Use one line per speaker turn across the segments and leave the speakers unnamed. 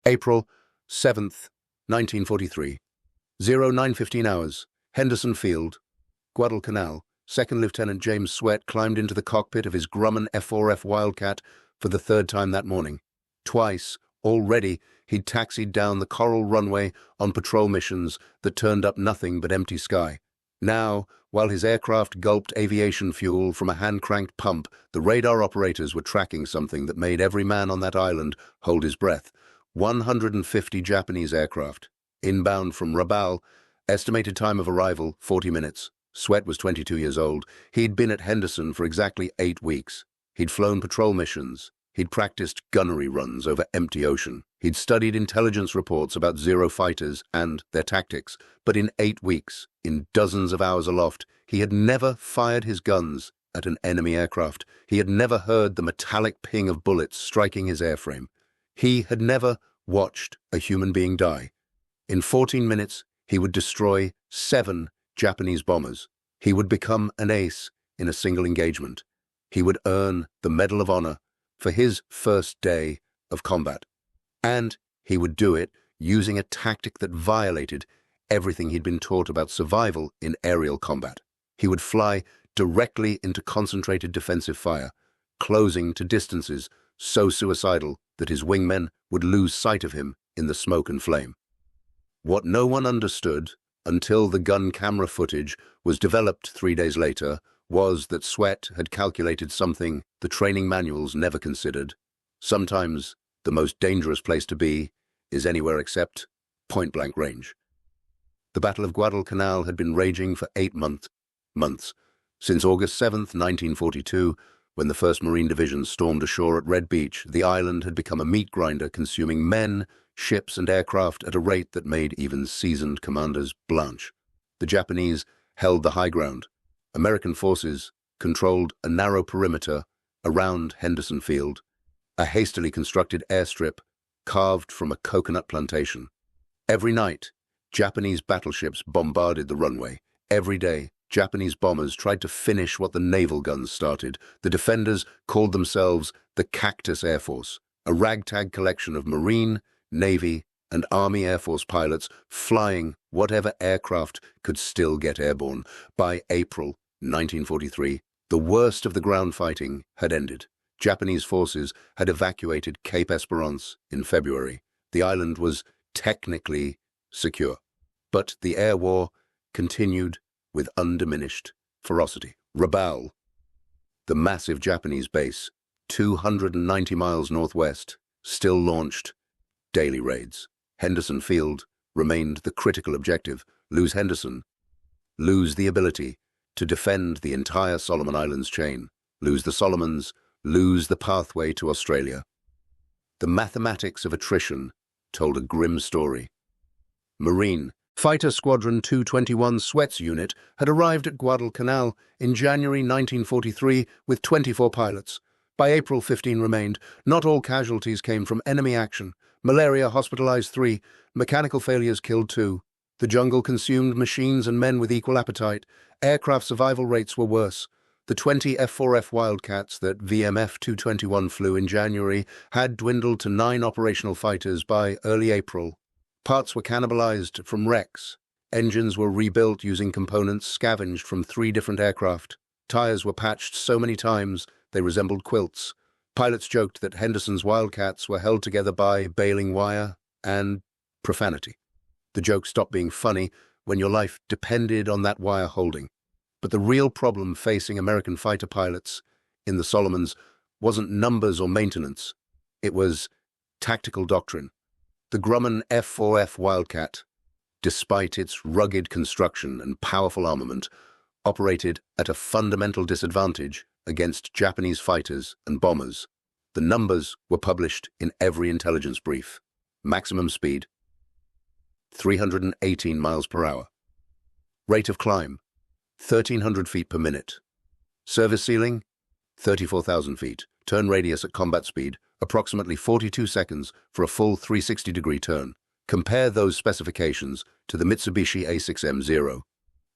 April 7th, 1943. 09:15 hours. Henderson Field, Guadalcanal. Second Lieutenant James Swett climbed into the cockpit of his Grumman F4F Wildcat for the third time that morning. Twice, already, he'd taxied down the coral runway on patrol missions that turned up nothing but empty sky. Now, while his aircraft gulped aviation fuel from a hand-cranked pump, the radar operators were tracking something that made every man on that island hold his breath. 150 Japanese aircraft, inbound from Rabal, estimated time of arrival 40 minutes. Swett was 22 years old. He'd been at Henderson for exactly 8 weeks. He'd flown patrol missions. He'd practiced gunnery runs over empty ocean. He'd studied intelligence reports about Zero fighters and their tactics. But in 8 weeks, in dozens of hours aloft, he had never fired his guns at an enemy aircraft. He had never heard the metallic ping of bullets striking his airframe. He had never watched a human being die. In 14 minutes, he would destroy 7 Japanese bombers. He would become an ace in a single engagement. He would earn the Medal of Honor for his first day of combat. And he would do it using a tactic that violated everything he'd been taught about survival in aerial combat. He would fly directly into concentrated defensive fire, closing to distances so suicidal that his wingmen would lose sight of him in the smoke and flame. What no one understood until the gun camera footage was developed 3 days later was that Swett had calculated something the training manuals never considered. Sometimes the most dangerous place to be is anywhere except point-blank range. The Battle of Guadalcanal had been raging for 8 months, since August 7th, 1942, when the 1st Marine Division stormed ashore at Red Beach. The island had become a meat grinder, consuming men, ships and aircraft at a rate that made even seasoned commanders blanch. The Japanese held the high ground. American forces controlled a narrow perimeter around Henderson Field, a hastily constructed airstrip carved from a coconut plantation. Every night, Japanese battleships bombarded the runway. Every day, Japanese bombers tried to finish what the naval guns started. The defenders called themselves the Cactus Air Force, a ragtag collection of Marine, Navy, and Army Air Force pilots flying whatever aircraft could still get airborne. By April 1943, the worst of the ground fighting had ended. Japanese forces had evacuated Cape Esperance in February. The island was technically secure, but the air war continued with undiminished ferocity. Rabal, the massive Japanese base, 290 miles northwest, still launched daily raids. Henderson Field remained the critical objective. Lose Henderson, lose the ability to defend the entire Solomon Islands chain. Lose the Solomons, lose the pathway to Australia. The mathematics of attrition told a grim story. Marine Fighter Squadron 221 Swett's unit had arrived at Guadalcanal in January 1943 with 24 pilots. By April, 15 remained. Not all casualties came from enemy action. Malaria hospitalized 3, mechanical failures killed 2. The jungle consumed machines and men with equal appetite. Aircraft survival rates were worse. The 20 F4F Wildcats that VMF 221 flew in January had dwindled to 9 operational fighters by early April. Parts were cannibalized from wrecks. Engines were rebuilt using components scavenged from 3 different aircraft. Tires were patched so many times they resembled quilts. Pilots joked that Henderson's Wildcats were held together by baling wire and profanity. The joke stopped being funny when your life depended on that wire holding. But the real problem facing American fighter pilots in the Solomons wasn't numbers or maintenance. It was tactical doctrine. The Grumman F4F Wildcat, despite its rugged construction and powerful armament, operated at a fundamental disadvantage against Japanese fighters and bombers. The numbers were published in every intelligence brief. Maximum speed, 318 miles per hour. Rate of climb, 1,300 feet per minute. Service ceiling, 34,000 feet. Turn radius at combat speed, approximately 42 seconds for a full 360-degree turn. Compare those specifications to the Mitsubishi A6M0.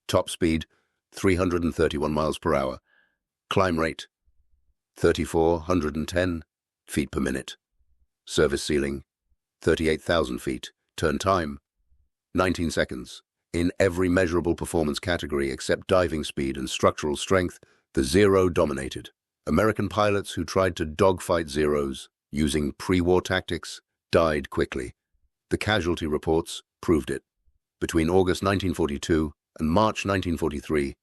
Top speed, 331 miles per hour. Climb rate, 3,410 feet per minute. Service ceiling, 38,000 feet. Turn time, 19 seconds. In every measurable performance category except diving speed and structural strength, the Zero dominated. American pilots who tried to dogfight Zeros using pre-war tactics died quickly. The casualty reports proved it. Between August 1942 and March 1943,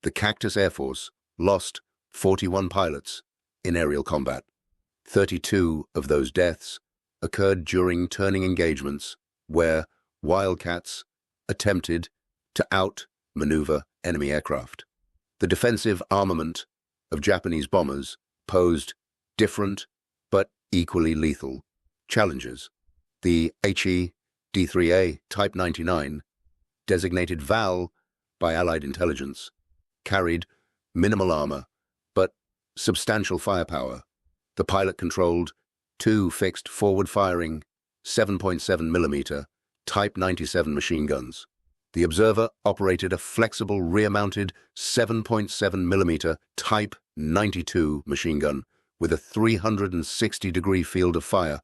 the Cactus Air Force lost 41 pilots in aerial combat. 32 of those deaths occurred during turning engagements where Wildcats attempted to out-maneuver enemy aircraft. The defensive armament of Japanese bombers posed different but equally lethal challenges. The HE-D3A Type 99, designated VAL by Allied intelligence, carried minimal armor but substantial firepower. The pilot controlled two fixed forward-firing 7.7mm Type 97 machine guns. The observer operated a flexible rear-mounted 7.7mm Type 92 machine gun with a 360-degree field of fire.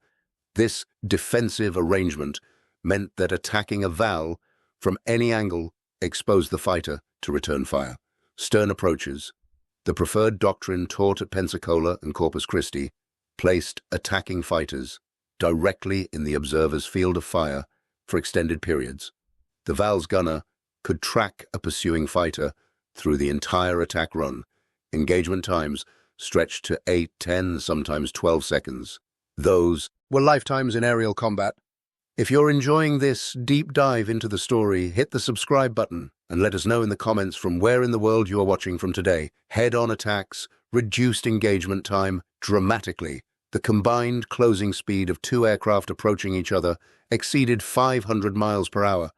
This defensive arrangement meant that attacking a VAL from any angle exposed the fighter to return fire. Stern approaches, the preferred doctrine taught at Pensacola and Corpus Christi, placed attacking fighters directly in the observer's field of fire for extended periods. The VAL's gunner could track a pursuing fighter through the entire attack run. Engagement times stretched to 8, 10, sometimes 12 seconds. Those were lifetimes in aerial combat. If you're enjoying this deep dive into the story, hit the subscribe button and let us know in the comments from where in the world you are watching from today. Head-on attacks reduced engagement time dramatically. The combined closing speed of two aircraft approaching each other exceeded 500 miles per hour.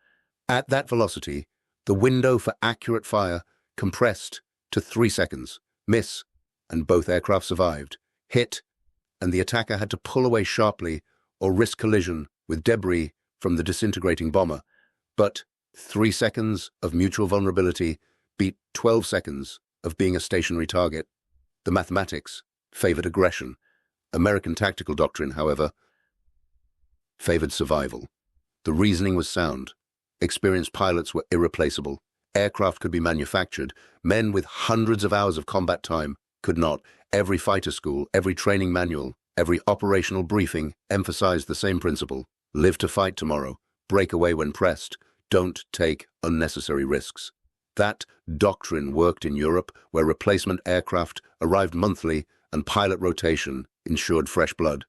At that velocity, the window for accurate fire compressed to 3 seconds. Miss, and both aircraft survived. Hit, and the attacker had to pull away sharply or risk collision with debris from the disintegrating bomber. But 3 seconds of mutual vulnerability beat 12 seconds of being a stationary target. The mathematics favored aggression. American tactical doctrine, however, favored survival. The reasoning was sound. Experienced pilots were irreplaceable. Aircraft could be manufactured. Men with hundreds of hours of combat time could not. Every fighter school, every training manual, every operational briefing emphasized the same principle. Live to fight tomorrow. Break away when pressed. Don't take unnecessary risks. That doctrine worked in Europe, where replacement aircraft arrived monthly and pilot rotation ensured fresh blood.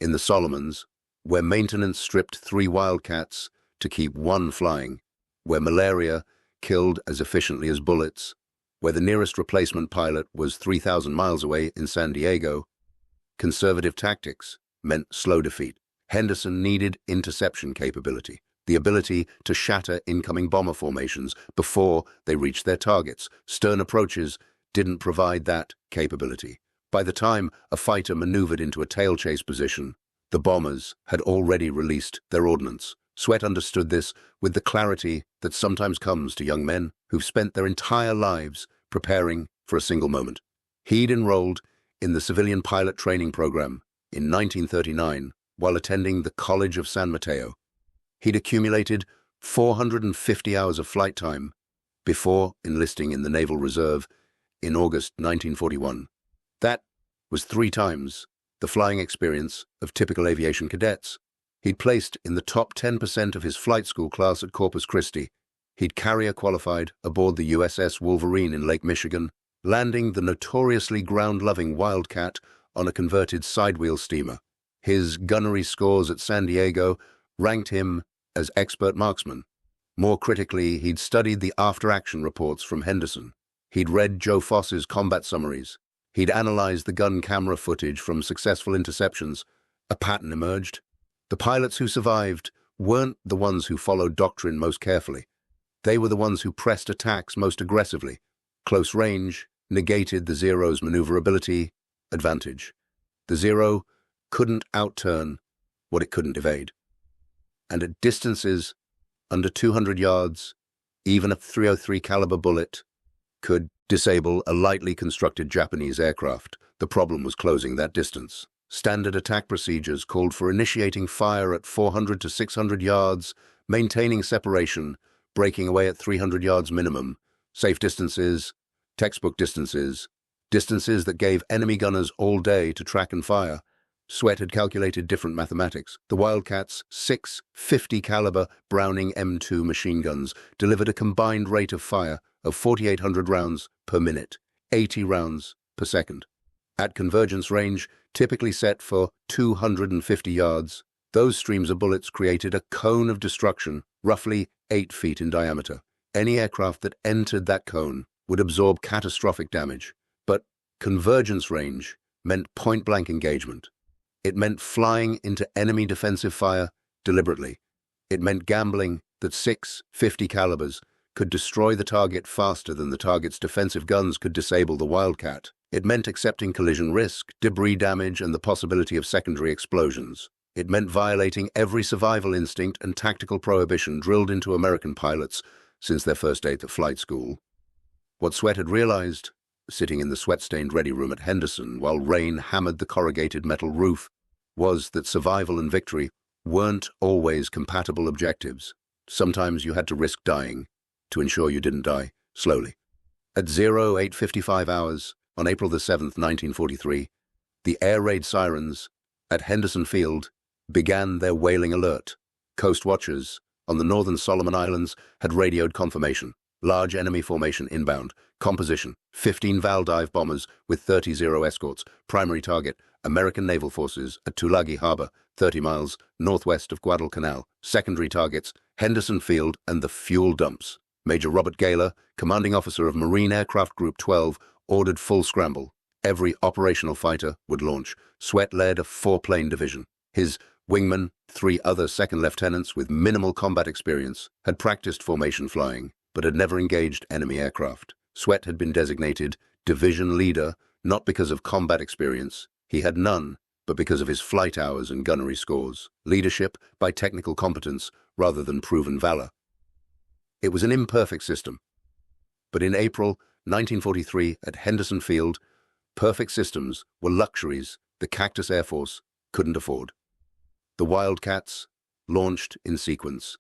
In the Solomons, where maintenance stripped 3 Wildcats to keep 1 flying, where malaria killed as efficiently as bullets, where the nearest replacement pilot was 3,000 miles away in San Diego, conservative tactics meant slow defeat. Henderson needed interception capability, the ability to shatter incoming bomber formations before they reached their targets. Stern approaches didn't provide that capability. By the time a fighter maneuvered into a tail chase position, the bombers had already released their ordnance. Swett understood this with the clarity that sometimes comes to young men who've spent their entire lives preparing for a single moment. He'd enrolled in the civilian pilot training program in 1939 while attending the College of San Mateo. He'd accumulated 450 hours of flight time before enlisting in the Naval Reserve in August 1941. That was 3 times the flying experience of typical aviation cadets. He'd placed in the top 10% of his flight school class at Corpus Christi. He'd carrier qualified aboard the USS Wolverine in Lake Michigan, landing the notoriously ground-loving Wildcat on a converted sidewheel steamer. His gunnery scores at San Diego ranked him as expert marksman. More critically, he'd studied the after-action reports from Henderson. He'd read Joe Foss's combat summaries. He'd analyzed the gun camera footage from successful interceptions. A pattern emerged. The pilots who survived weren't the ones who followed doctrine most carefully. They were the ones who pressed attacks most aggressively. Close range negated the Zero's maneuverability advantage. The Zero couldn't outturn what it couldn't evade. And at distances under 200 yards, even a .303 caliber bullet could disable a lightly constructed Japanese aircraft. The problem was closing that distance. Standard attack procedures called for initiating fire at 400 to 600 yards, maintaining separation, breaking away at 300 yards minimum, safe distances, textbook distances, distances that gave enemy gunners all day to track and fire. Swett had calculated different mathematics. The Wildcat's 6 50 caliber Browning M2 machine guns delivered a combined rate of fire of 4,800 rounds per minute, 80 rounds per second. At convergence range, typically set for 250 yards, those streams of bullets created a cone of destruction, roughly 8 feet in diameter. Any aircraft that entered that cone would absorb catastrophic damage. But convergence range meant point-blank engagement. It meant flying into enemy defensive fire deliberately. It meant gambling that 6 50 calibers could destroy the target faster than the target's defensive guns could disable the Wildcat. It meant accepting collision risk, debris damage, and the possibility of secondary explosions. It meant violating every survival instinct and tactical prohibition drilled into American pilots since their first day at flight school. What Swett had realized, sitting in the sweat-stained ready room at Henderson while rain hammered the corrugated metal roof, was that survival and victory weren't always compatible objectives. Sometimes you had to risk dying to ensure you didn't die slowly. At 08:55 hours on April the 7th, 1943, the air raid sirens at Henderson Field began their wailing alert. Coast watchers on the northern Solomon Islands had radioed confirmation. Large enemy formation inbound. Composition: 15 Val dive bombers with 30 Zero escorts. Primary target: American naval forces at Tulagi Harbor, 30 miles northwest of Guadalcanal. Secondary targets: Henderson Field and the fuel dumps. Major Robert Gaylor, commanding officer of Marine Aircraft Group 12, ordered full scramble. Every operational fighter would launch. Swett led a 4-plane division. His wingman, 3 other second lieutenants with minimal combat experience, had practiced formation flying, but had never engaged enemy aircraft. Swett had been designated division leader not because of combat experience. He had none, but because of his flight hours and gunnery scores. Leadership by technical competence rather than proven valor. It was an imperfect system. But in April 1943 at Henderson Field, perfect systems were luxuries the Cactus Air Force couldn't afford. The Wildcats launched in sequence,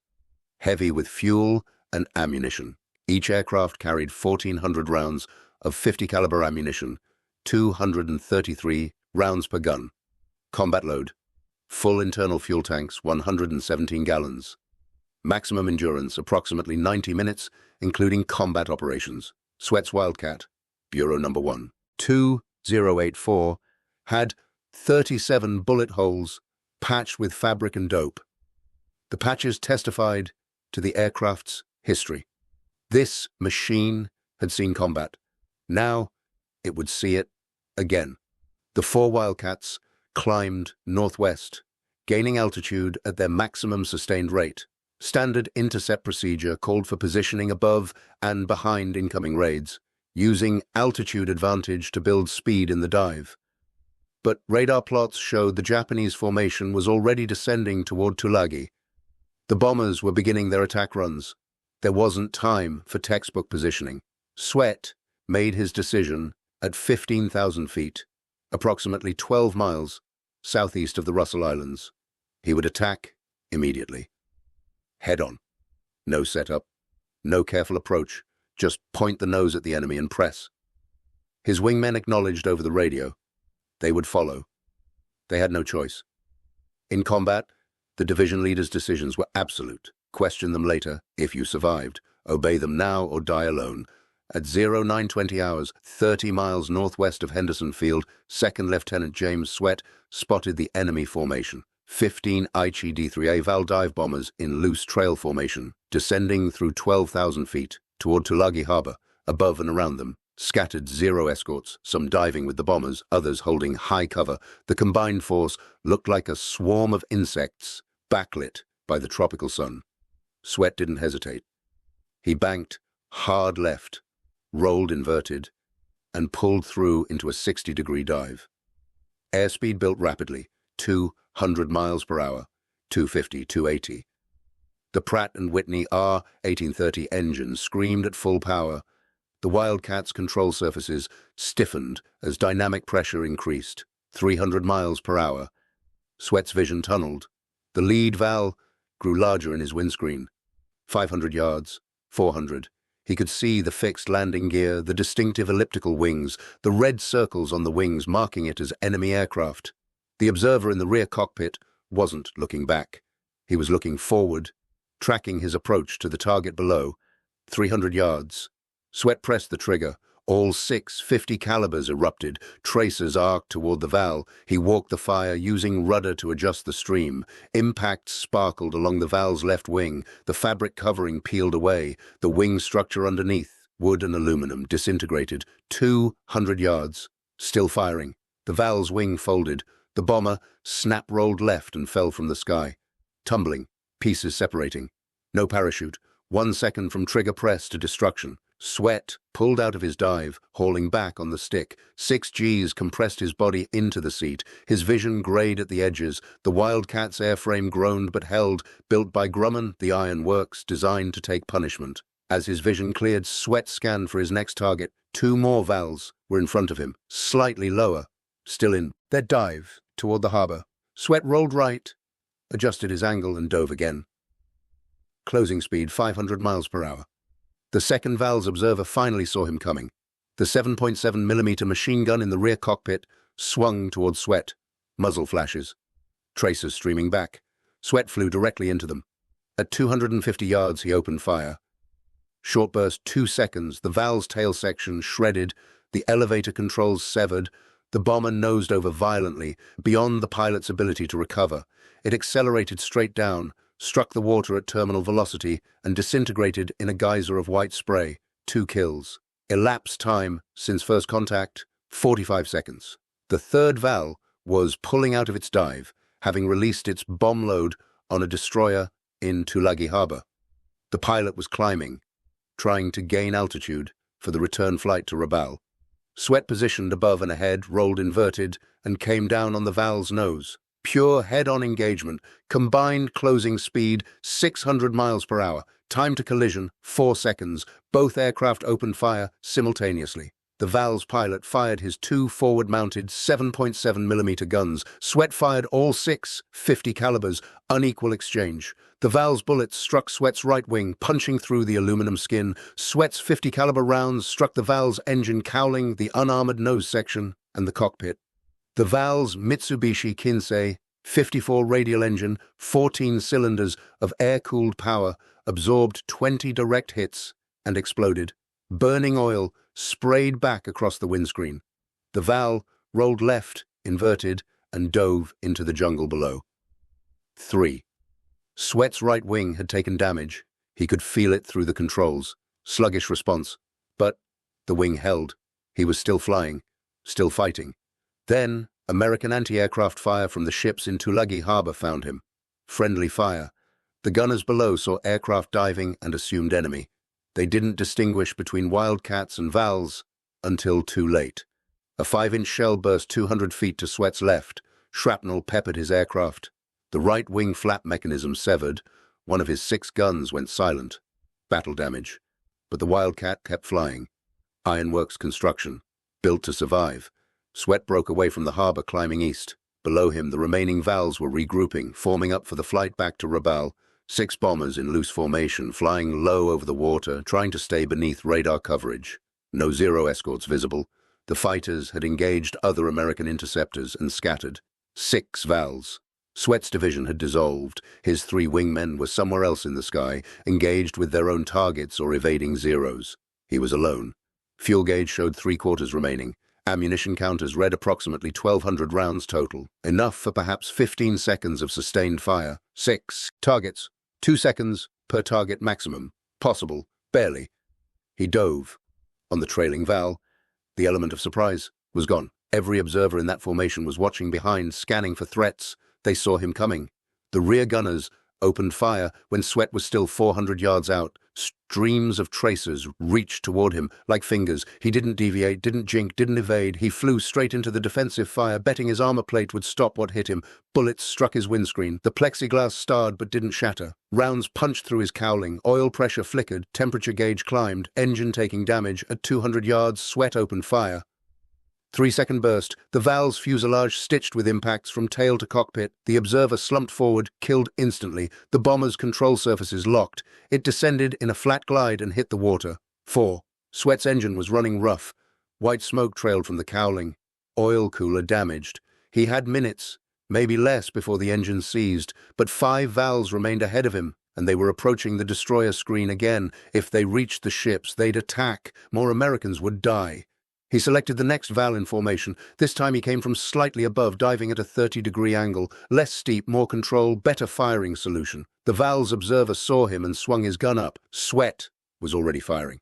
heavy with fuel and ammunition. Each aircraft carried 1,400 rounds of 50 caliber ammunition, 233 rounds per gun. Combat load: full internal fuel tanks, 117 gallons. Maximum endurance, approximately 90 minutes, including combat operations. Swett's Wildcat, Bureau Number 1, 2084, had 37 bullet holes patched with fabric and dope. The patches testified to the aircraft's history. This machine had seen combat. Now it would see it again. The 4 Wildcats climbed northwest, gaining altitude at their maximum sustained rate. Standard intercept procedure called for positioning above and behind incoming raids, using altitude advantage to build speed in the dive. But radar plots showed the Japanese formation was already descending toward Tulagi. The bombers were beginning their attack runs. There wasn't time for textbook positioning. Swett made his decision at 15,000 feet, approximately 12 miles southeast of the Russell Islands. He would attack immediately. Head on. No setup, no careful approach, just point the nose at the enemy and press. His wingmen acknowledged over the radio. They would follow. They had no choice. In combat, the division leader's decisions were absolute. Question them later if you survived. Obey them now or die alone. At 0920 hours, 30 miles northwest of Henderson Field, 2nd Lieutenant James Swett spotted the enemy formation. 15 Aichi D-3A Val dive bombers in loose trail formation, descending through 12,000 feet toward Tulagi Harbor. Above and around them, scattered Zero escorts, some diving with the bombers, others holding high cover. The combined force looked like a swarm of insects, backlit by the tropical sun. Swett didn't hesitate. He banked hard left, rolled inverted, and pulled through into a 60-degree dive. Airspeed built rapidly, 200 miles per hour, 250, 280. The Pratt & Whitney R-1830 engine screamed at full power. The Wildcat's control surfaces stiffened as dynamic pressure increased. 300 miles per hour. Swett's vision tunneled. The lead valve grew larger in his windscreen. 500 yards, 400. He could see the fixed landing gear, the distinctive elliptical wings, the red circles on the wings marking it as enemy aircraft. The observer in the rear cockpit wasn't looking back. He was looking forward, tracking his approach to the target below. 300 yards. Swett pressed the trigger. All 6 50 calibers erupted, tracers arced toward the valve. He walked the fire, using rudder to adjust the stream. Impacts sparkled along the valve's left wing. The fabric covering peeled away. The wing structure underneath, wood and aluminum, disintegrated. 200 yards. Still firing. The valve's wing folded. The bomber snap-rolled left and fell from the sky. Tumbling, pieces separating. No parachute. 1 second from trigger press to destruction. Swett pulled out of his dive, hauling back on the stick. 6 Gs compressed his body into the seat. His vision grayed at the edges. The Wildcat's airframe groaned but held, built by Grumman, the iron works, designed to take punishment. As his vision cleared, Swett scanned for his next target. 2 more valves were in front of him, slightly lower, still in their dive toward the harbor. Swett rolled right, adjusted his angle, and dove again. Closing speed 500 miles per hour. The second valve's observer finally saw him coming. The 7.7mm machine gun in the rear cockpit swung toward Swett. Muzzle flashes. Tracers streaming back. Swett flew directly into them. At 250 yards, he opened fire. Short burst, 2 seconds. The valve's tail section shredded. The elevator controls severed. The bomber nosed over violently, beyond the pilot's ability to recover. It accelerated straight down, struck the water at terminal velocity, and disintegrated in a geyser of white spray. 2 kills. Elapsed time since first contact, 45 seconds. The third valve was pulling out of its dive, having released its bomb load on a destroyer in Tulagi Harbor. The pilot was climbing, trying to gain altitude for the return flight to Rabal. Swett positioned above and ahead, rolled inverted, and came down on the valve's nose. Pure head-on engagement, combined closing speed 600 miles per hour, time to collision 4 seconds. Both aircraft opened fire simultaneously. The valve's pilot fired his 2 forward-mounted 7.7mm guns. Swett fired all 6 50 calibers, unequal exchange. The valve's bullets struck Swett's right wing, punching through the aluminum skin. Swett's 50 caliber rounds struck the valve's engine cowling, the unarmored nose section, and the cockpit. The valve's Mitsubishi Kinsei 54 radial engine, 14 cylinders of air-cooled power, absorbed 20 direct hits and exploded. Burning oil sprayed back across the windscreen. The valve rolled left, inverted, and dove into the jungle below. 3. Swett's right wing had taken damage. He could feel it through the controls. Sluggish response. But the wing held. He was still flying, still fighting. Then, American anti-aircraft fire from the ships in Tulagi Harbor found him. Friendly fire. The gunners below saw aircraft diving and assumed enemy. They didn't distinguish between Wildcats and Vals until too late. A 5-inch shell burst 200 feet to Swett's left. Shrapnel peppered his aircraft. The right wing flap mechanism severed. One of his 6 guns went silent. Battle damage. But the Wildcat kept flying. Ironworks construction. Built to survive. Swett broke away from the harbor, climbing east. Below him, the remaining Vals were regrouping, forming up for the flight back to Rabal. 6 bombers in loose formation, flying low over the water, trying to stay beneath radar coverage. No Zero escorts visible. The fighters had engaged other American interceptors and scattered. 6 Vals. Swett's division had dissolved. His 3 wingmen were somewhere else in the sky, engaged with their own targets or evading Zeros. He was alone. Fuel gauge showed 3/4 remaining. Ammunition counters read approximately 1,200 rounds total, enough for perhaps 15 seconds of sustained fire. 6 targets, 2 seconds per target maximum. Possible, barely. He dove. On the trailing Val, the element of surprise was gone. Every observer in that formation was watching behind, scanning for threats. They saw him coming. The rear gunners opened fire when Swett was still 400 yards out. Streams of tracers reached toward him like fingers. He didn't deviate, didn't jink, didn't evade. He flew straight into the defensive fire, betting his armor plate would stop what hit him. Bullets struck his windscreen. The plexiglass starred but didn't shatter. Rounds punched through his cowling. Oil pressure flickered. Temperature gauge climbed. Engine taking damage. At 200 yards, Swett opened fire. 3-second burst, the Val's fuselage stitched with impacts from tail to cockpit. The observer slumped forward, killed instantly. The bomber's control surfaces locked. It descended in a flat glide and hit the water. 4. Swett's engine was running rough. White smoke trailed from the cowling. Oil cooler damaged. He had minutes, maybe less, before the engine seized, but 5 Vals remained ahead of him, and they were approaching the destroyer screen again. If they reached the ships, they'd attack. More Americans would die. He selected the next Val in formation. This time he came from slightly above, diving at a 30-degree angle. Less steep, more control, better firing solution. The Val's observer saw him and swung his gun up. Swett was already firing.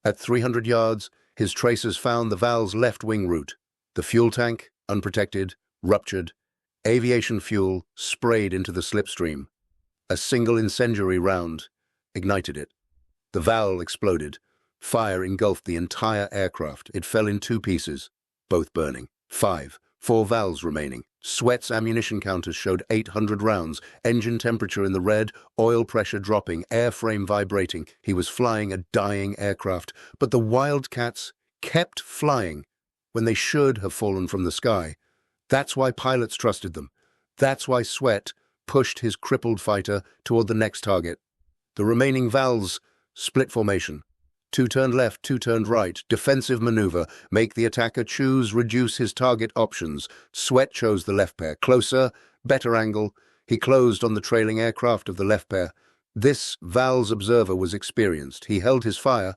At 300 yards, his tracers found the Val's left wing route. The fuel tank, unprotected, ruptured. Aviation fuel sprayed into the slipstream. A single incendiary round ignited it. The Val exploded. Fire engulfed the entire aircraft. It fell in 2 pieces, both burning. 4 Vals remaining. Swett's ammunition counters showed 800 rounds, engine temperature in the red, oil pressure dropping, airframe vibrating. He was flying a dying aircraft, but the Wildcats kept flying when they should have fallen from the sky. That's why pilots trusted them. That's why Swett pushed his crippled fighter toward the next target. The remaining Vals split formation. 2 turned left, 2 turned right. Defensive maneuver. Make the attacker choose, reduce his target options. Swett chose the left pair. Closer, better angle. He closed on the trailing aircraft of the left pair. This Val's observer was experienced. He held his fire,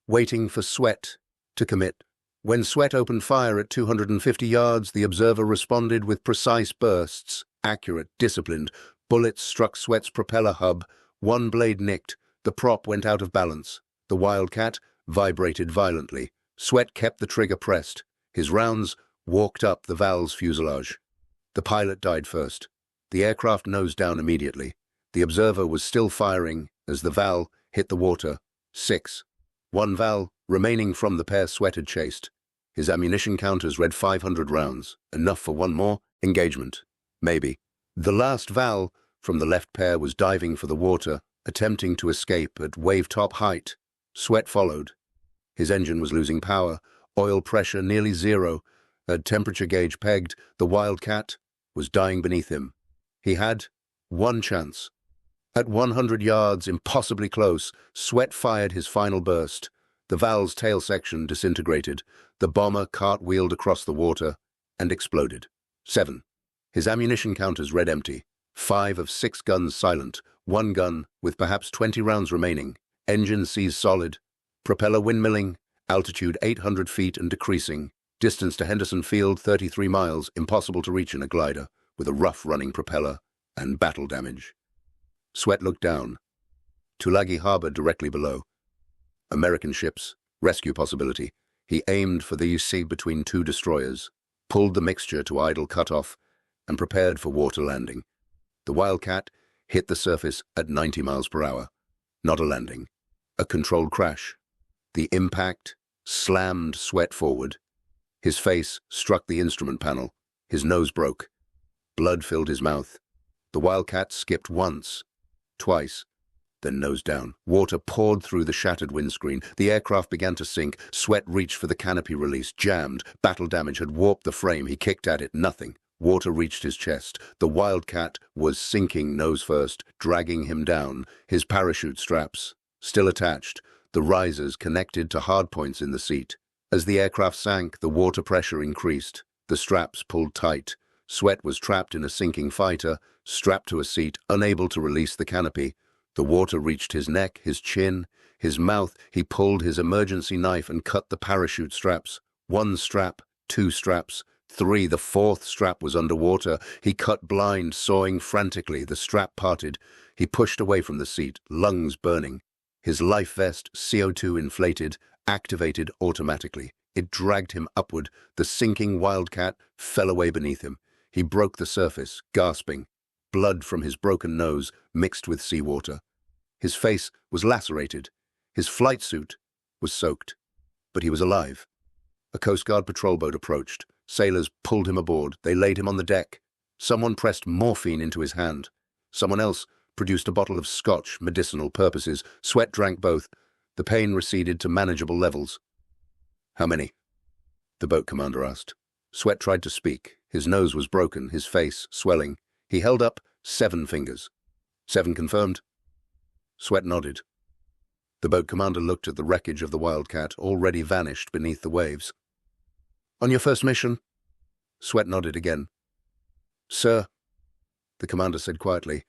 waiting for Swett to commit. When Swett opened fire at 250 yards, the observer responded with precise bursts. Accurate, disciplined. Bullets struck Swett's propeller hub. 1 blade nicked. The prop went out of balance. The Wildcat vibrated violently. Swett kept the trigger pressed. His rounds walked up the Val's fuselage. The pilot died first. The aircraft nosed down immediately. The observer was still firing as the Val hit the water. 6. 1 Val remaining from the pair Swett had chased. His ammunition counters read 500 rounds. Enough for 1 more? Engagement. Maybe. The last Val from the left pair was diving for the water, attempting to escape at wave-top height. Swett followed. His engine was losing power, oil pressure nearly 0, a temperature gauge pegged. The Wildcat was dying beneath him. He had 1 chance. At 100 yards, impossibly close, Swett fired his final burst. The Val's tail section disintegrated. The bomber cartwheeled across the water and exploded. 7. His ammunition counters read empty. 5 of 6 guns silent. 1 gun with perhaps 20 rounds remaining. Engine seized solid. Propeller windmilling. Altitude 800 feet and decreasing. Distance to Henderson Field 33 miles. Impossible to reach in a glider with a rough-running propeller and battle damage. Swett looked down. Tulagi Harbor directly below. American ships. Rescue possibility. He aimed for the sea between 2 destroyers, pulled the mixture to idle cutoff, and prepared for water landing. The Wildcat hit the surface at 90 miles per hour. Not a landing. A controlled crash. The impact slammed Swett forward. His face struck the instrument panel. His nose broke. Blood filled his mouth. The Wildcat skipped once, twice, then nose down. Water poured through the shattered windscreen. The aircraft began to sink. Swett reached for the canopy release, jammed. Battle damage had warped the frame. He kicked at it, nothing. Water reached his chest. The Wildcat was sinking nose first, dragging him down. His parachute straps still attached, the risers connected to hardpoints in the seat. As the aircraft sank, the water pressure increased. The straps pulled tight. Swett was trapped in a sinking fighter, strapped to a seat, unable to release the canopy. The water reached his neck, his chin, his mouth. He pulled his emergency knife and cut the parachute straps. 1 strap, 2 straps, 3. The 4th strap was underwater. He cut blind, sawing frantically. The strap parted. He pushed away from the seat, lungs burning. His life vest, CO2 inflated, activated automatically. It dragged him upward. The sinking Wildcat fell away beneath him. He broke the surface, gasping. Blood from his broken nose mixed with seawater. His face was lacerated. His flight suit was soaked. But he was alive. A Coast Guard patrol boat approached. Sailors pulled him aboard. They laid him on the deck. Someone pressed morphine into his hand. Someone else produced a bottle of scotch, medicinal purposes. Swett drank both. The pain receded to manageable levels. How many? the boat commander asked. Swett tried to speak. His nose was broken, his face swelling. He held up 7 fingers. 7 confirmed? Swett nodded. The boat commander looked at the wreckage of the Wildcat, already vanished beneath the waves. On your first mission? Swett nodded again. Sir, the commander said quietly,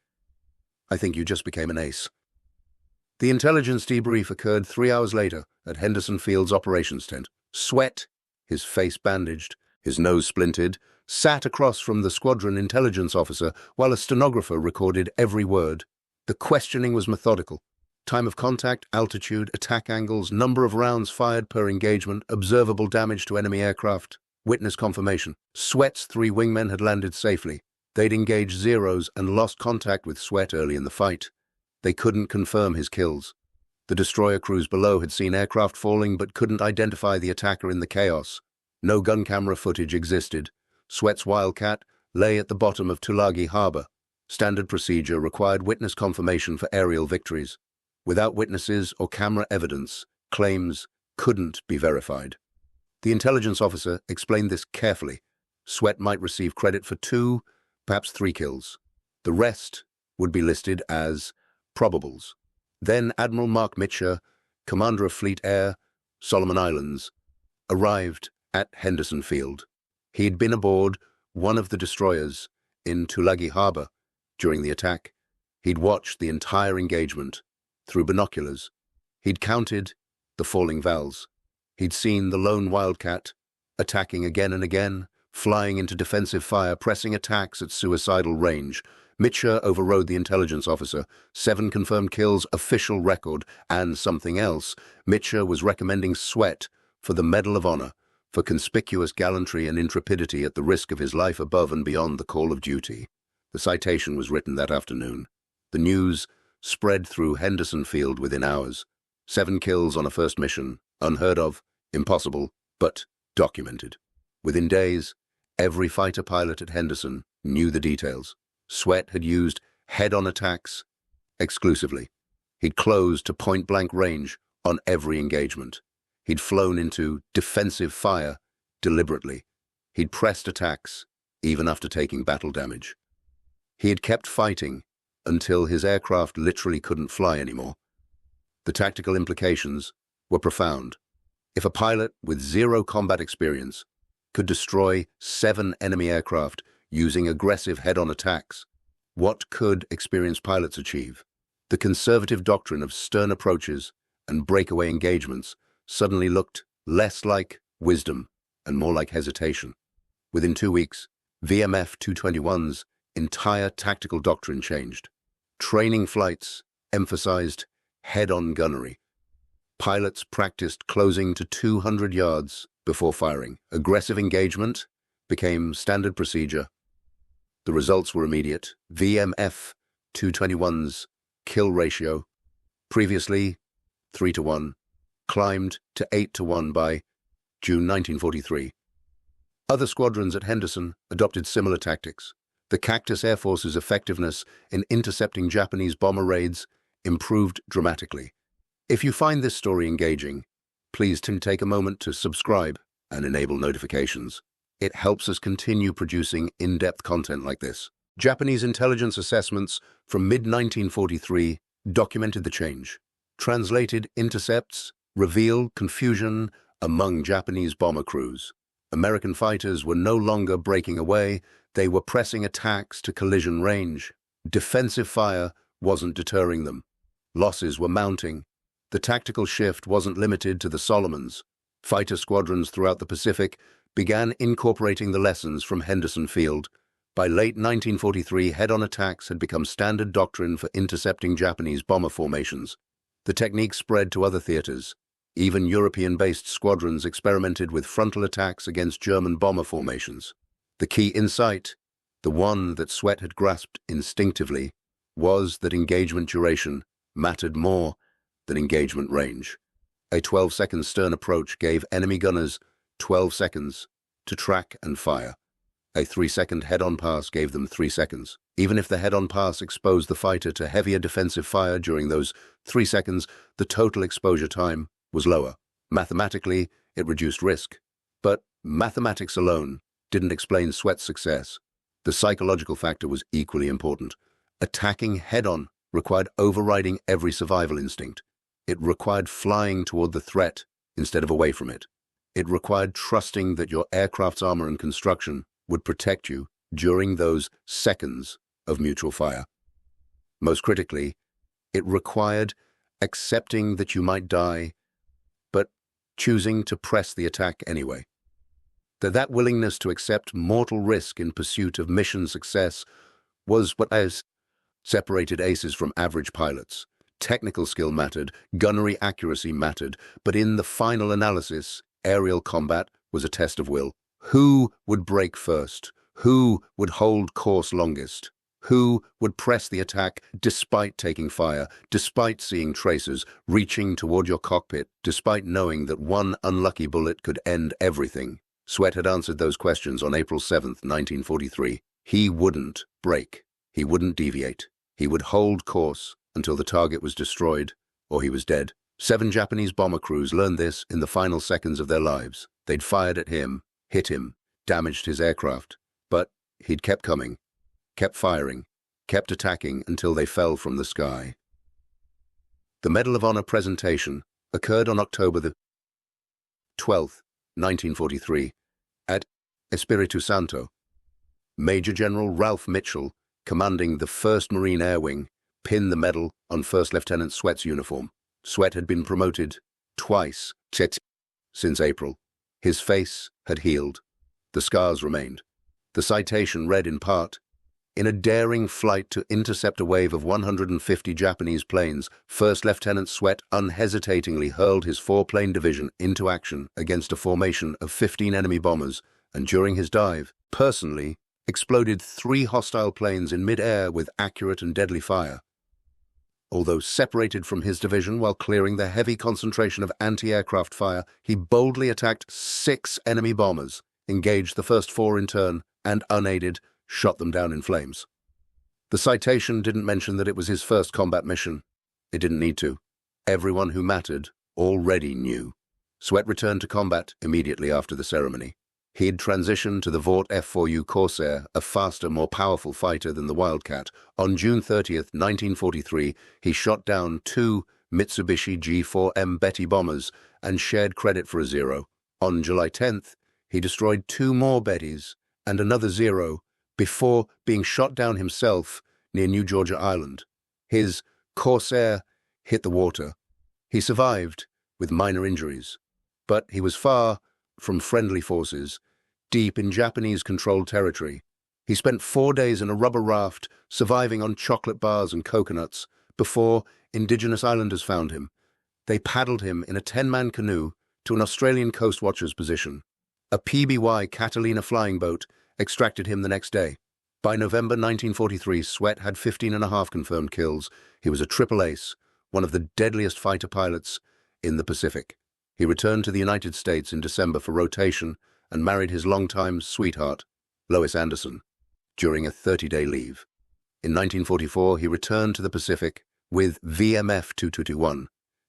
I think you just became an ace. The intelligence debrief occurred 3 hours later at Henderson Field's operations tent. Swett, his face bandaged, his nose splintered, sat across from the squadron intelligence officer while a stenographer recorded every word. The questioning was methodical. Time of contact, altitude, attack angles, number of rounds fired per engagement, observable damage to enemy aircraft, witness confirmation. Swett's 3 wingmen had landed safely. They'd engaged Zeros and lost contact with Swett early in the fight. They couldn't confirm his kills. The destroyer crews below had seen aircraft falling but couldn't identify the attacker in the chaos. No gun camera footage existed. Swett's Wildcat lay at the bottom of Tulagi Harbor. Standard procedure required witness confirmation for aerial victories. Without witnesses or camera evidence, claims couldn't be verified. The intelligence officer explained this carefully. Swett might receive credit for 2, perhaps 3 kills. The rest would be listed as probables. Then Admiral Mark Mitcher, commander of Fleet Air, Solomon Islands, arrived at Henderson Field. He'd been aboard one of the destroyers in Tulagi Harbor during the attack. He'd watched the entire engagement through binoculars. He'd counted the falling valves. He'd seen the lone Wildcat attacking again and again, flying into defensive fire, pressing attacks at suicidal range. Mitcher overrode the intelligence officer. 7 confirmed kills, official record, and something else. Mitcher was recommending Swett for the Medal of Honor for conspicuous gallantry and intrepidity at the risk of his life above and beyond the call of duty. The citation was written that afternoon. The news spread through Henderson Field within hours. 7 kills on a first mission, unheard of, impossible, but documented. Within days, every fighter pilot at Henderson knew the details. Swett had used head-on attacks exclusively. He'd closed to point-blank range on every engagement. He'd flown into defensive fire deliberately. He'd pressed attacks, even after taking battle damage. He had kept fighting until his aircraft literally couldn't fly anymore. The tactical implications were profound. If a pilot with 0 combat experience could destroy 7 enemy aircraft using aggressive head-on attacks, what could experienced pilots achieve? The conservative doctrine of stern approaches and breakaway engagements suddenly looked less like wisdom and more like hesitation. Within 2 weeks, VMF 221's entire tactical doctrine changed. Training flights emphasized head-on gunnery. Pilots practiced closing to 200 yards before firing. Aggressive engagement became standard procedure. The results were immediate. VMF 221's kill ratio, previously 3-to-1, climbed to 8-to-1 by June 1943. Other squadrons at Henderson adopted similar tactics. The Cactus Air Force's effectiveness in intercepting Japanese bomber raids improved dramatically. If you find this story engaging, please take a moment to subscribe and enable notifications. It helps us continue producing in-depth content like this. Japanese intelligence assessments from mid-1943 documented the change. Translated intercepts reveal confusion among Japanese bomber crews. American fighters were no longer breaking away, they were pressing attacks to collision range. Defensive fire wasn't deterring them. Losses were mounting. The tactical shift wasn't limited to the Solomons. Fighter squadrons throughout the Pacific began incorporating the lessons from Henderson Field. By late 1943, head-on attacks had become standard doctrine for intercepting Japanese bomber formations. The technique spread to other theaters. Even European-based squadrons experimented with frontal attacks against German bomber formations. The key insight, the one that Swett had grasped instinctively, was that engagement duration mattered more than engagement range. A 12-second stern approach gave enemy gunners 12 seconds to track and fire. A 3-second head-on pass gave them 3 seconds. Even if the head-on pass exposed the fighter to heavier defensive fire during those 3 seconds, the total exposure time was lower. Mathematically, it reduced risk. But Mathematics alone didn't explain Swett's success. The psychological factor was equally important. Attacking head-on required overriding every survival instinct. It required flying toward the threat instead of away from it. It required trusting that your aircraft's armor and construction would protect you during those seconds of mutual fire. Most critically, it required accepting that you might die, but choosing to press the attack anyway. That willingness to accept mortal risk in pursuit of mission success was what has separated aces from average pilots. Technical skill mattered, gunnery accuracy mattered, but in the final analysis, aerial combat was a test of will. Who would brake first? Who would hold course longest? Who would press the attack despite taking fire, despite seeing tracers, reaching toward your cockpit, despite knowing that one unlucky bullet could end everything? Swett had answered those questions on April 7, 1943. He wouldn't brake. He wouldn't deviate. He would hold course until the target was destroyed or he was dead. 7 Japanese bomber crews learned this in the final seconds of their lives. They'd fired at him, hit him, damaged his aircraft, but he'd kept coming, kept firing, kept attacking until they fell from the sky. The Medal of Honor presentation occurred on October the 12th, 1943, at Espiritu Santo. Major General Ralph Mitchell, commanding the 1st Marine Air Wing, pinned the medal on First Lieutenant Swett's uniform. Swett had been promoted twice since April. His face had healed. The scars remained. The citation read in part, "In a daring flight to intercept a wave of 150 Japanese planes, First Lieutenant Swett unhesitatingly hurled his 4-plane division into action against a formation of 15 enemy bombers, and during his dive, personally exploded 3 hostile planes in mid-air with accurate and deadly fire." Although separated from his division while clearing the heavy concentration of anti-aircraft fire, he boldly attacked 6 enemy bombers, engaged the first 4 in turn, and unaided, shot them down in flames. The citation didn't mention that it was his first combat mission. It didn't need to. Everyone who mattered already knew. Swett returned to combat immediately after the ceremony. He had transitioned to the Vought F4U Corsair, a faster, more powerful fighter than the Wildcat. On June 30th, 1943, he shot down 2 Mitsubishi G4M Betty bombers and shared credit for a Zero. On July 10th, he destroyed 2 more Bettys and another Zero before being shot down himself near New Georgia Island. His Corsair hit the water. He survived with minor injuries, but he was far from friendly forces, deep in Japanese-controlled territory. He spent 4 days in a rubber raft, surviving on chocolate bars and coconuts, before indigenous islanders found him. They paddled him in a 10-man canoe to an Australian Coast Watcher's position. A PBY Catalina flying boat extracted him the next day. By November 1943, Swett had 15.5 confirmed kills. He was a triple ace, one of the deadliest fighter pilots in the Pacific. He returned to the United States in December for rotation and married his longtime sweetheart, Lois Anderson, during a 30-day leave. In 1944, he returned to the Pacific with VMF 2221,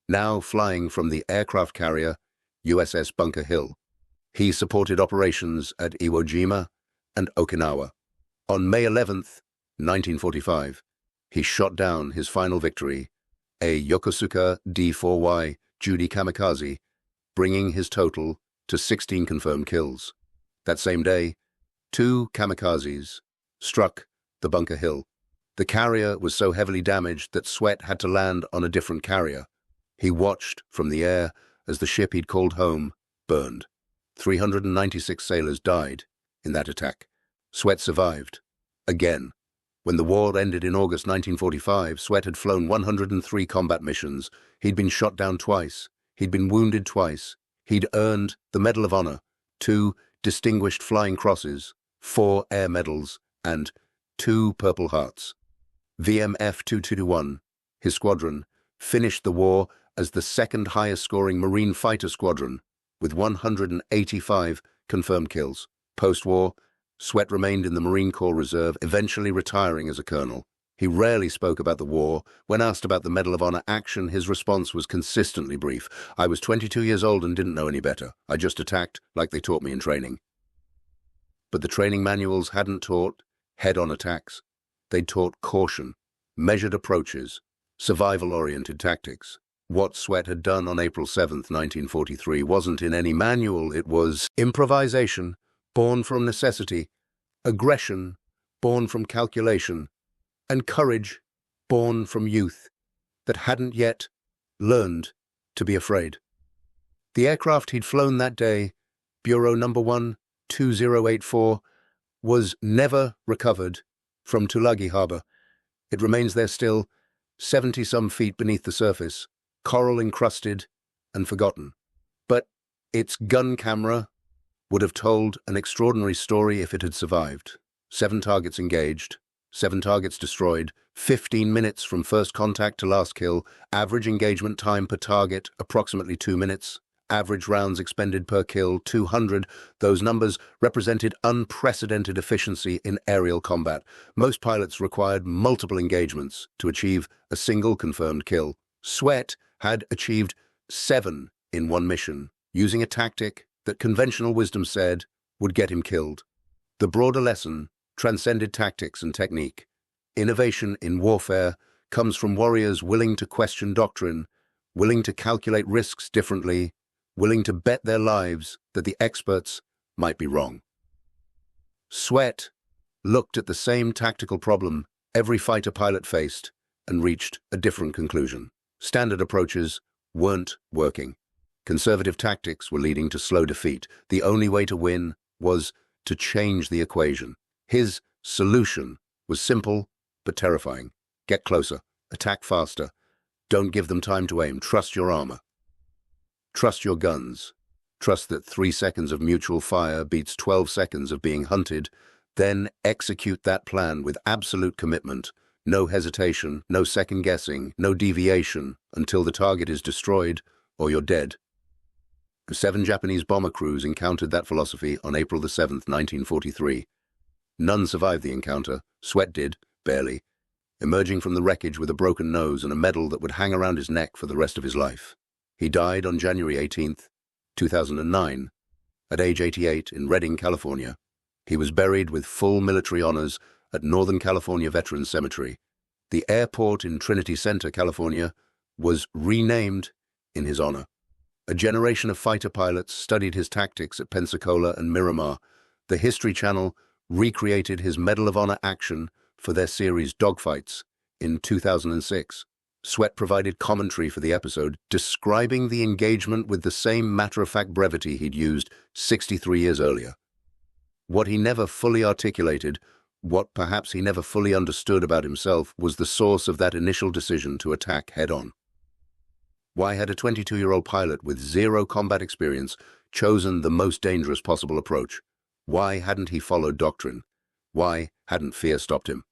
now flying from the aircraft carrier USS Bunker Hill. He supported operations at Iwo Jima and Okinawa. On May 11th, 1945, he shot down his final victory, a Yokosuka D4Y Judy kamikaze, bringing his total to 16 confirmed kills. That same day, 2 kamikazes struck the Bunker Hill. The carrier was so heavily damaged that Swett had to land on a different carrier. He watched from the air as the ship he'd called home burned. 396 sailors died in that attack. Swett survived. Again. When the war ended in August 1945, Swett had flown 103 combat missions. He'd been shot down twice. He'd been wounded twice. He'd earned the Medal of Honor, 2 Distinguished Flying Crosses, 4 Air Medals, and 2 Purple Hearts. VMF 2221, his squadron, finished the war as the 2nd highest scoring Marine fighter squadron, with 185 confirmed kills. Post-war, Swett remained in the Marine Corps Reserve, eventually retiring as a colonel. He rarely spoke about the war. When asked about the Medal of Honor action, his response was consistently brief. I was 22 years old and didn't know any better. I just attacked like they taught me in training. But the training manuals hadn't taught head-on attacks. They'd taught caution, measured approaches, survival-oriented tactics. What Swett had done on April 7th, 1943 wasn't in any manual. It was improvisation, born from necessity, aggression, born from calculation, and courage, born from youth, that hadn't yet learned to be afraid. The aircraft he'd flown that day, Bureau number 12084, was never recovered from Tulagi Harbor. It remains there still, 70-some feet beneath the surface, coral-encrusted and forgotten. But its gun camera would have told an extraordinary story if it had survived. 7 targets engaged, 7 targets destroyed, 15 minutes from first contact to last kill, average engagement time per target approximately 2 minutes, average rounds expended per kill 200. Those numbers represented unprecedented efficiency in aerial combat. Most pilots required multiple engagements to achieve a single confirmed kill. Swett had achieved 7 in one mission, using a tactic that conventional wisdom said would get him killed. The broader lesson transcended tactics and technique. Innovation in warfare comes from warriors willing to question doctrine, willing to calculate risks differently, willing to bet their lives that the experts might be wrong. Swett looked at the same tactical problem every fighter pilot faced and reached a different conclusion. Standard approaches weren't working. Conservative tactics were leading to slow defeat. The only way to win was to change the equation. His solution was simple but terrifying. Get closer, attack faster, don't give them time to aim, trust your armor. Trust your guns. Trust that 3 seconds of mutual fire beats 12 seconds of being hunted. Then execute that plan with absolute commitment. No hesitation, no second guessing, no deviation until the target is destroyed or you're dead. 7 Japanese bomber crews encountered that philosophy on April the 7th, 1943. None survived the encounter. Swett did, barely, emerging from the wreckage with a broken nose and a medal that would hang around his neck for the rest of his life. He died on January 18th, 2009, at age 88 in Redding, California. He was buried with full military honors at Northern California Veterans Cemetery. The airport in Trinity Center, California, was renamed in his honor. A generation of fighter pilots studied his tactics at Pensacola and Miramar. The History Channel recreated his Medal of Honor action for their series Dogfights in 2006. Swett provided commentary for the episode, describing the engagement with the same matter-of-fact brevity he'd used 63 years earlier. What he never fully articulated, what perhaps he never fully understood about himself, was the source of that initial decision to attack head-on. Why had a 22-year-old pilot with 0 combat experience chosen the most dangerous possible approach? Why hadn't he followed doctrine? Why hadn't fear stopped him?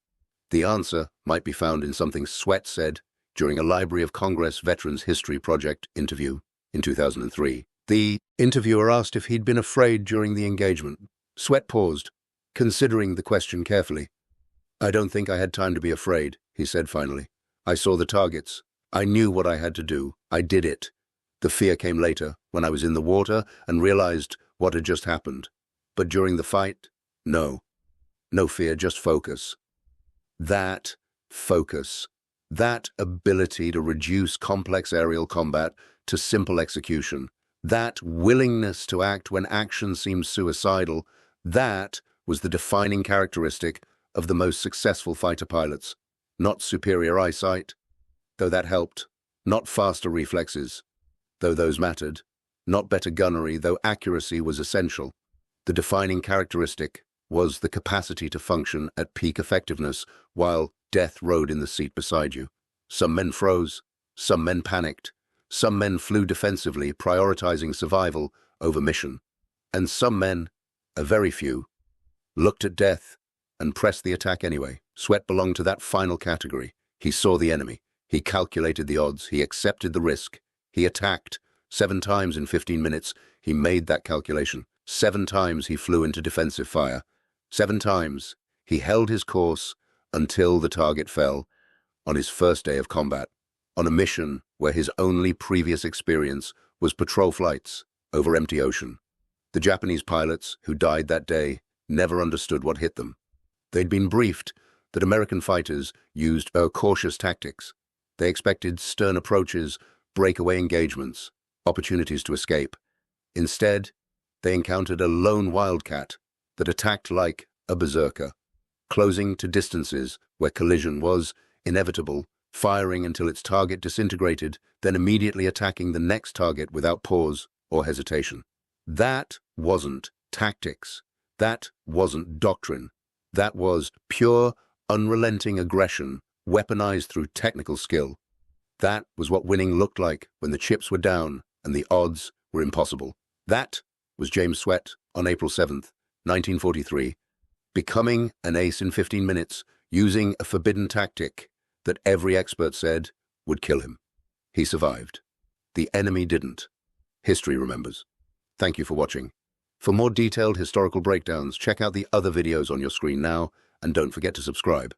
The answer might be found in something Swett said during a Library of Congress Veterans History Project interview in 2003. The interviewer asked if he'd been afraid during the engagement. Swett paused, considering the question carefully. "I don't think I had time to be afraid," he said finally. "I saw the targets. I knew what I had to do. I did it. The fear came later, when I was in the water and realized what had just happened. But during the fight, no. No fear, just focus." That focus, that ability to reduce complex aerial combat to simple execution, that willingness to act when action seems suicidal, that was the defining characteristic of the most successful fighter pilots. Not superior eyesight, though that helped, not faster reflexes, though those mattered, not better gunnery, though accuracy was essential. The defining characteristic was the capacity to function at peak effectiveness while death rode in the seat beside you. Some men froze, some men panicked, some men flew defensively, prioritizing survival over mission. And some men, a very few, looked at death and pressed the attack anyway. Swett belonged to that final category. He saw the enemy. He calculated the odds. He accepted the risk. He attacked. 7 times in 15 minutes, he made that calculation. 7 times he flew into defensive fire. 7 times he held his course, until the target fell on his first day of combat, on a mission where his only previous experience was patrol flights over empty ocean. The Japanese pilots who died that day never understood what hit them. They'd been briefed that American fighters used cautious tactics. They expected stern approaches, breakaway engagements, opportunities to escape. Instead, they encountered a lone wildcat that attacked like a berserker, closing to distances where collision was inevitable, firing until its target disintegrated, then immediately attacking the next target without pause or hesitation. That wasn't tactics. That wasn't doctrine. That was pure, unrelenting aggression, weaponized through technical skill. That was what winning looked like when the chips were down and the odds were impossible. That was James Swett on April 7th, 1943, becoming an ace in 15 minutes, using a forbidden tactic that every expert said would kill him. He survived. The enemy didn't. History remembers. Thank you for watching. For more detailed historical breakdowns, check out the other videos on your screen now, and don't forget to subscribe.